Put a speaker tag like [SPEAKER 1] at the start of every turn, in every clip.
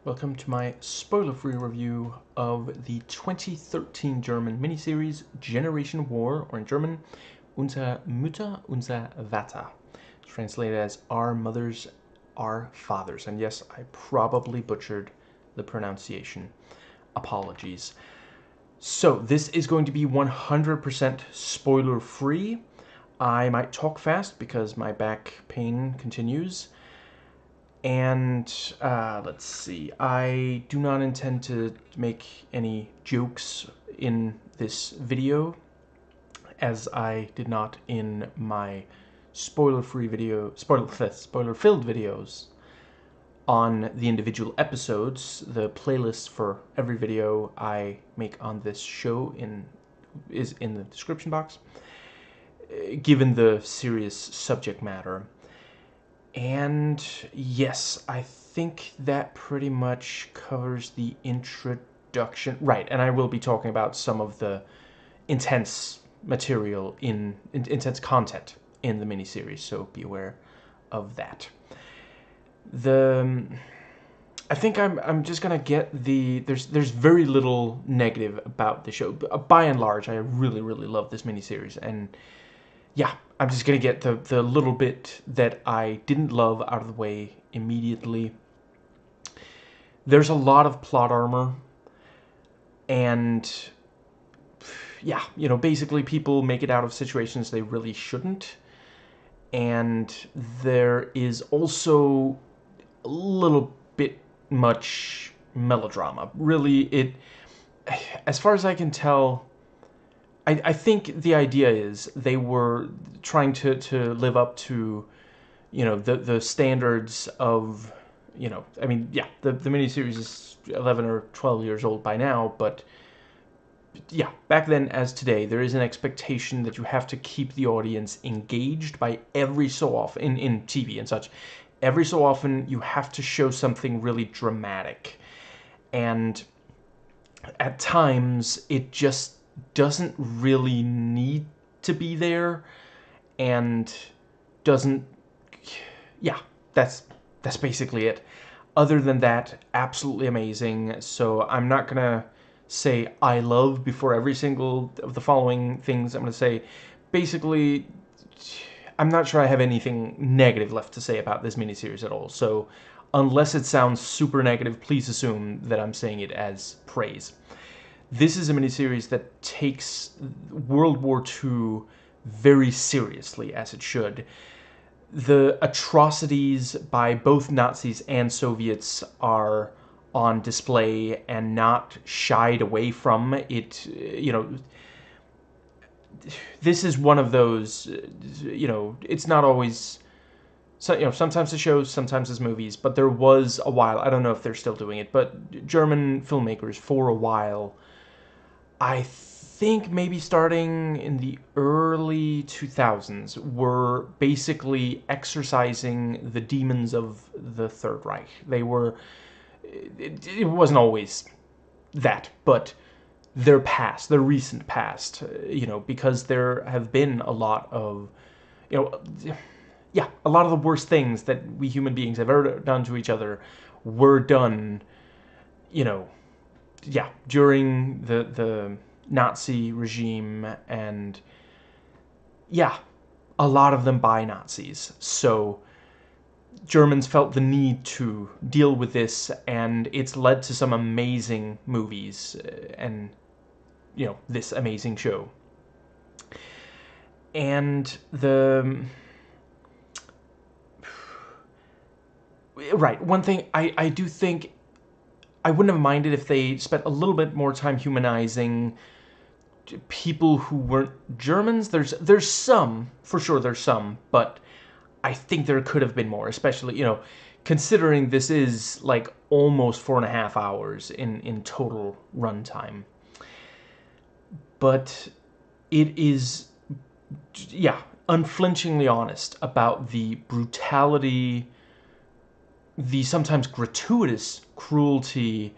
[SPEAKER 1] Welcome to my spoiler-free review of the 2013 German miniseries Generation War, or in German, Unsere Mütter, Unsere Väter, translated as Our Mothers, Our Fathers. And yes, I probably butchered the pronunciation. Apologies. So, this is going to be 100% spoiler-free. I might talk fast because my back pain continues. And let's see, I do not intend to make any jokes in this video, as I did not in my spoiler-free video, spoiler-filled videos on the individual episodes. The playlist for every video I make on this show is in the description box, given the serious subject matter. And yes, I think that pretty much covers the introduction. Right, and I will be talking about some of the intense material intense content in the miniseries, so be aware of that. I think I'm just gonna get there's very little negative about the show. By and large, I really love this miniseries, and yeah, I'm just going to get the little bit that I didn't love out of the way immediately. There's a lot of plot armor, and yeah, basically people make it out of situations they really shouldn't. And there is also a little bit much melodrama. Really, as far as I can tell, I think the idea is they were trying to live up to, the standards of, I mean, yeah, the miniseries is 11 or 12 years old by now, but yeah, back then as today, there is an expectation that you have to keep the audience engaged by every so often, in TV and such, every so often you have to show something really dramatic. And at times, it just doesn't really need to be there, and doesn't, yeah, that's basically it. Other than that, absolutely amazing. So I'm not gonna say I love before every single of the following things I'm gonna say. Basically, I'm not sure I have anything negative left to say about this miniseries at all. So unless it sounds super negative, please assume that I'm saying it as praise. This is a miniseries that takes World War II very seriously, as it should. The atrocities by both Nazis and Soviets are on display and not shied away from. This is one of those, it's not always, so, sometimes it's shows, sometimes it's movies, but there was a while, I don't know if they're still doing it, but German filmmakers for a while, I think maybe starting in the early 2000s, were basically exorcising the demons of the Third Reich. They were, it wasn't always that, but their past, their recent past, because there have been a lot of, yeah, a lot of the worst things that we human beings have ever done to each other were done, yeah, during the Nazi regime, and yeah, a lot of them by Nazis. So Germans felt the need to deal with this, and it's led to some amazing movies and, this amazing show. And right, one thing I do think I wouldn't have minded if they spent a little bit more time humanizing people who weren't Germans. There's some, for sure there's some, but I think there could have been more, especially, considering this is like almost 4.5 hours in total runtime. But it is, yeah, unflinchingly honest about the brutality, the sometimes gratuitous cruelty,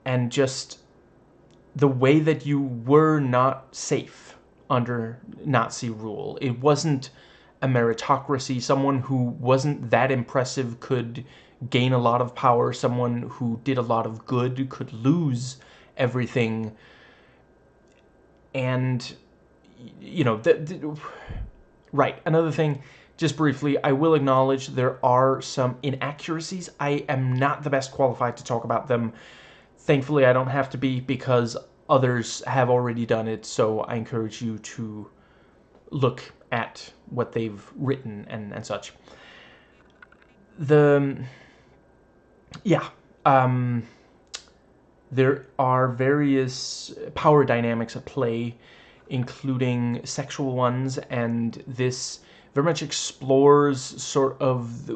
[SPEAKER 1] and just the way that you were not safe under Nazi rule. It wasn't a meritocracy. Someone who wasn't that impressive could gain a lot of power, someone who did a lot of good could lose everything. And, you know, right, another thing, just briefly, I will acknowledge there are some inaccuracies. I am not the best qualified to talk about them. Thankfully, I don't have to be, because others have already done it, so I encourage you to look at what they've written and such. Yeah, there are various power dynamics at play, including sexual ones, and this very much explores sort of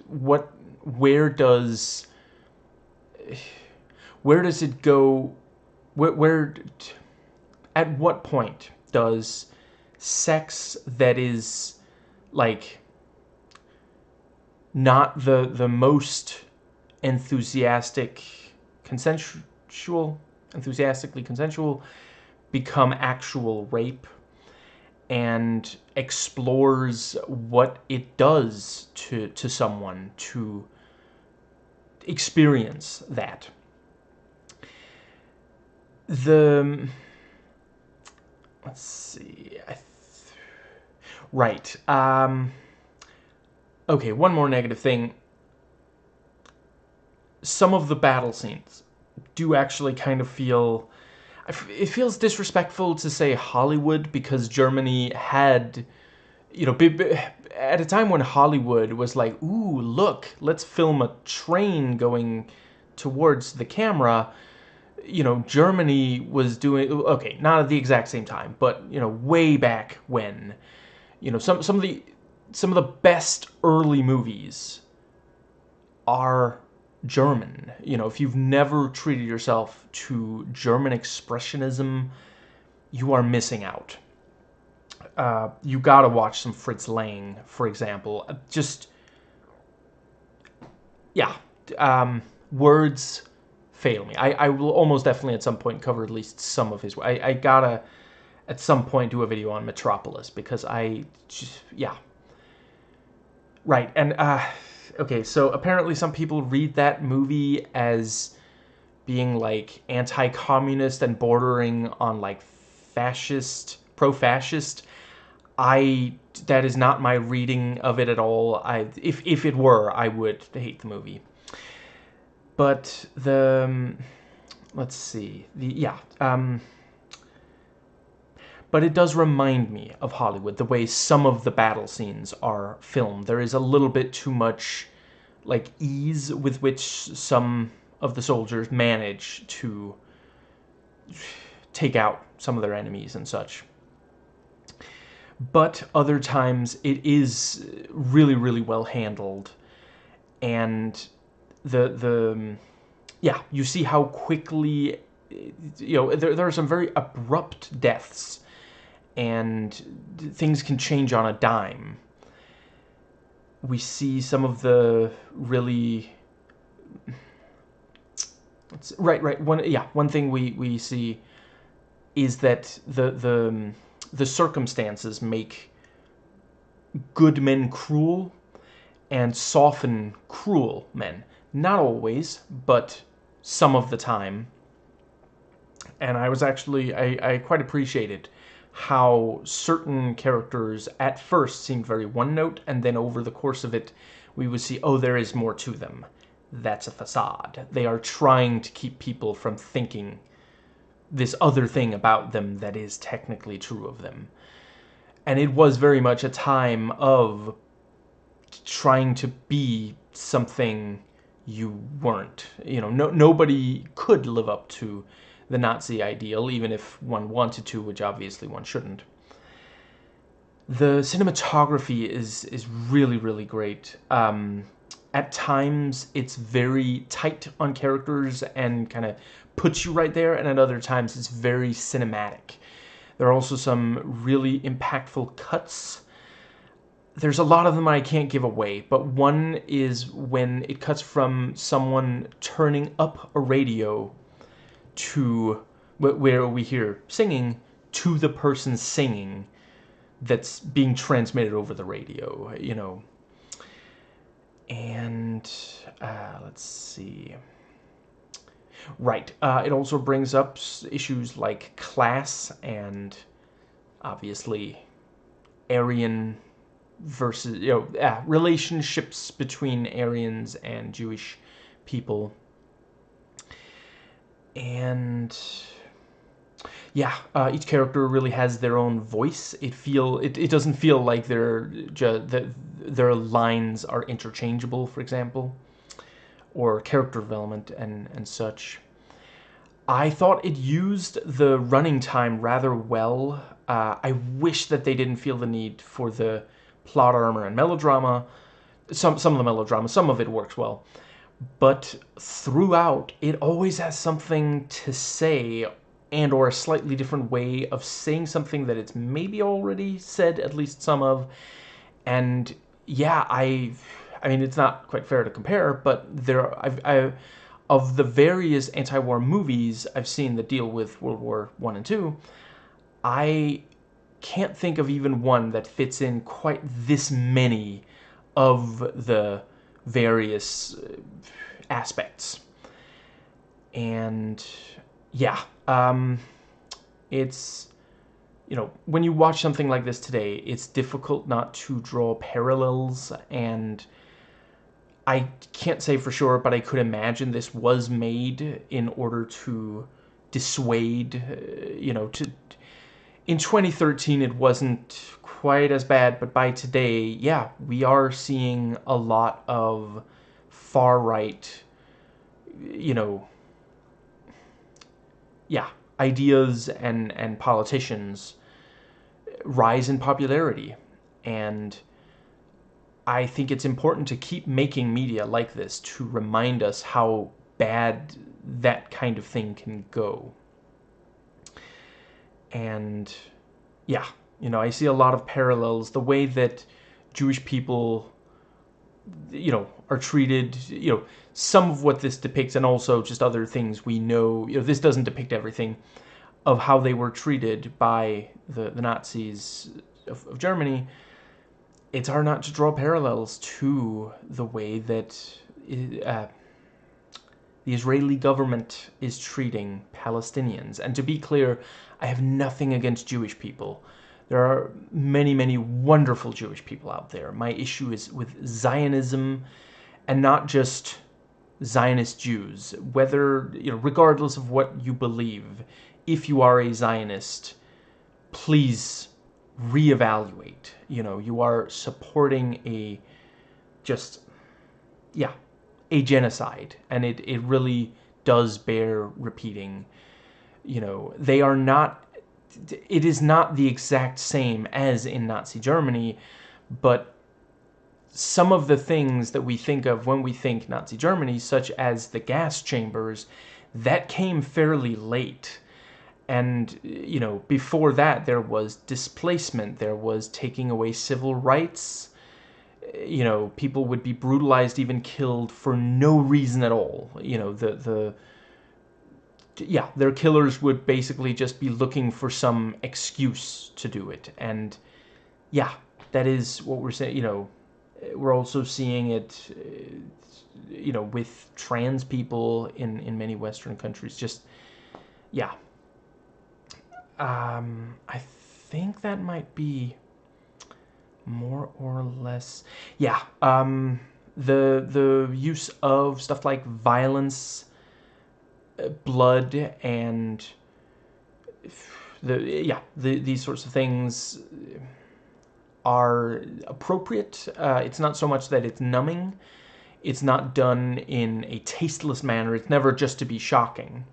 [SPEAKER 1] where does it go, where at what point does sex that is like not the most enthusiastically consensual become actual rape, and explores what it does to someone to experience that. Let's see. Right. Okay, one more negative thing. Some of the battle scenes do actually kind of feel... It feels disrespectful to say Hollywood, because Germany had... You know, at a time when Hollywood was like, ooh, look, let's film a train going towards the camera, you know, Germany was doing... Okay, not at the exact same time, but, you know, way back when. You know, some of the best early movies are German. You know, if you've never treated yourself to German expressionism, you are missing out. You gotta watch some Fritz Lang, for example. Just, yeah, words fail me. I will almost definitely at some point cover at least some of his... I gotta at some point do a video on Metropolis, because yeah. Right, and, okay, so apparently some people read that movie as being, like, anti-communist and bordering on, like, pro-fascist. That is not my reading of it at all. If it were, I would hate the movie. But let's see, but it does remind me of Hollywood, the way some of the battle scenes are filmed. There is a little bit too much, like, ease with which some of the soldiers manage to take out some of their enemies and such. But other times it is really, really well handled, and yeah, you see how quickly, you know, there are some very abrupt deaths, and things can change on a dime. We see some of the really... Right. One thing we see is that the circumstances make good men cruel and soften cruel men. Not always, but some of the time. And I was actually... I quite appreciated how certain characters at first seemed very one-note, and then over the course of it, we would see, oh, there is more to them. That's a facade. They are trying to keep people from thinking this other thing about them that is technically true of them. And it was very much a time of trying to be something you weren't. You know, nobody could live up to the Nazi ideal, even if one wanted to, which obviously one shouldn't. The cinematography is really, really great. At times, it's very tight on characters and kind of puts you right there, and at other times, it's very cinematic. There are also some really impactful cuts. There's a lot of them I can't give away, but one is when it cuts from someone turning up a radio to where we hear singing, to the person singing that's being transmitted over the radio, you know. And let's see. Right. It also brings up issues like class and obviously Aryan versus, relationships between Aryans and Jewish people. And yeah, each character really has their own voice. It doesn't feel like their lines are interchangeable, for example, or character development and such. I thought it used the running time rather well. I wish that they didn't feel the need for the plot armor and melodrama. Some of the melodrama, some of it works well, but throughout it always has something to say, and or a slightly different way of saying something that it's maybe already said, at least some of. And yeah, I mean, it's not quite fair to compare, but of the various anti-war movies I've seen that deal with World War I and II, I can't think of even one that fits in quite this many of the various aspects. And yeah, it's, when you watch something like this today, it's difficult not to draw parallels. And I can't say for sure, but I could imagine this was made in order to dissuade, in 2013 it wasn't quite as bad, but by today, yeah, we are seeing a lot of far right, you know, yeah, ideas and politicians rise in popularity. And I think it's important to keep making media like this to remind us how bad that kind of thing can go. And yeah, I see a lot of parallels. The way that Jewish people, are treated, some of what this depicts, and also just other things we know, this doesn't depict everything, of how they were treated by the Nazis of Germany. It's hard not to draw parallels to the way that the Israeli government is treating Palestinians. And to be clear, I have nothing against Jewish people. There are many, many wonderful Jewish people out there. My issue is with Zionism, and not just Zionist Jews. Whether, regardless of what you believe, if you are a Zionist, please reevaluate. You are supporting a genocide, and it really does bear repeating. They are not, it is not the exact same as in Nazi Germany, but some of the things that we think of when we think Nazi Germany, such as the gas chambers, that came fairly late. And, before that, there was displacement, there was taking away civil rights. People would be brutalized, even killed for no reason at all. Their killers would basically just be looking for some excuse to do it. And yeah, that is what we're saying. We're also seeing it, with trans people in many Western countries. Just, yeah. I think that might be more or less, yeah. The use of stuff like violence, blood, and these sorts of things are appropriate. It's not so much that it's numbing. It's not done in a tasteless manner. It's never just to be shocking.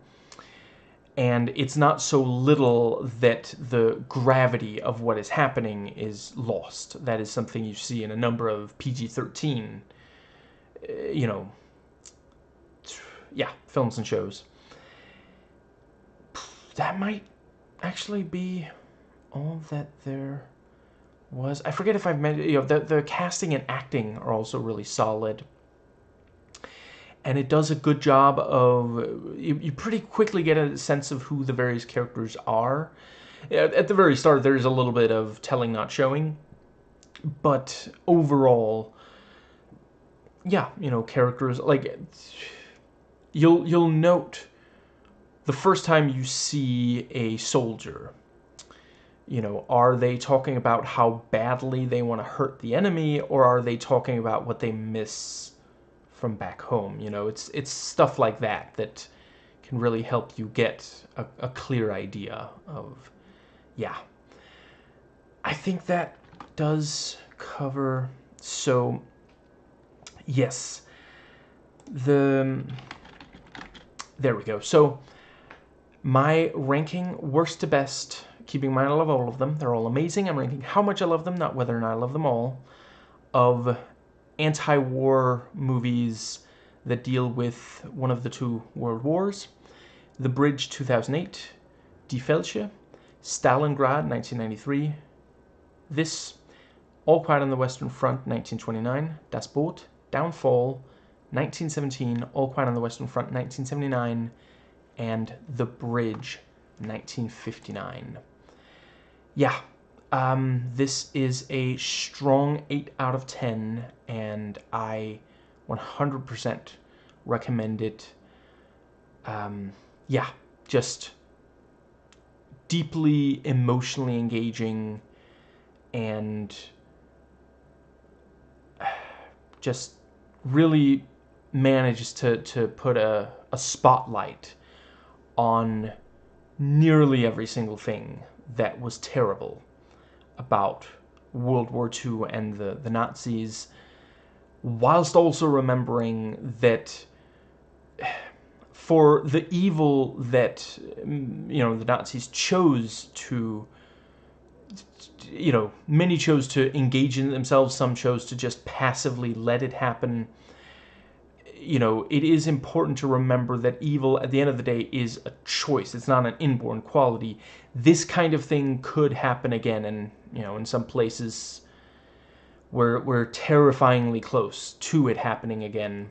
[SPEAKER 1] And it's not so little that the gravity of what is happening is lost. That is something you see in a number of PG-13, films and shows. That might actually be all that there was. I forget if I've mentioned, the casting and acting are also really solid. And it does a good job of, you pretty quickly get a sense of who the various characters are. At the very start, there's a little bit of telling, not showing. But overall, yeah, characters like you'll note the first time you see a soldier, are they talking about how badly they want to hurt the enemy, or are they talking about what they miss from back home? It's stuff like that can really help you get a clear idea of, yeah. I think that does cover, so, yes, there we go. So, my ranking, worst to best, keeping in mind I love all of them. They're all amazing. I'm ranking how much I love them, not whether or not I love them all, of anti-war movies that deal with one of the two world wars. The Bridge, 2008. Die Felsche. Stalingrad, 1993. This. All Quiet on the Western Front, 1929. Das Boot. Downfall, 1917. All Quiet on the Western Front, 1979. And The Bridge, 1959. Yeah, this is a strong 8 out of 10, and I 100% recommend it. Yeah, just deeply emotionally engaging, and just really manages to put a spotlight on nearly every single thing that was terrible about World War II and the Nazis, whilst also remembering that for the evil that, the Nazis chose to, many chose to engage in themselves, some chose to just passively let it happen. It is important to remember that evil, at the end of the day, is a choice. It's not an inborn quality. This kind of thing could happen again, and, in some places we're terrifyingly close to it happening again.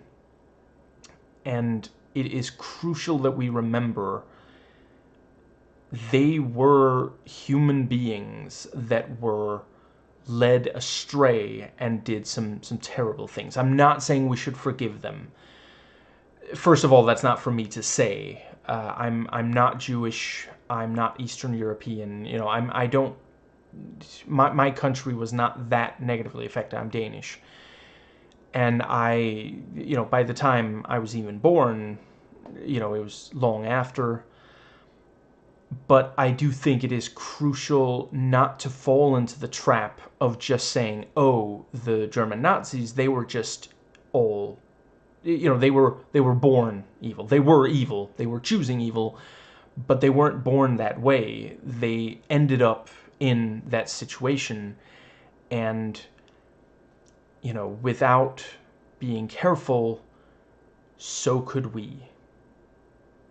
[SPEAKER 1] And it is crucial that we remember they were human beings that were led astray and did some terrible things. I'm not saying we should forgive them. First of all, that's not for me to say. I'm not Jewish. I'm not Eastern European. I don't. My country was not that negatively affected. I'm Danish, and by the time I was even born, it was long after. But I do think it is crucial not to fall into the trap of just saying, oh, the German Nazis, they were just all, they were born evil. They were evil. They were choosing evil, but they weren't born that way. They ended up in that situation, and, without being careful, so could we.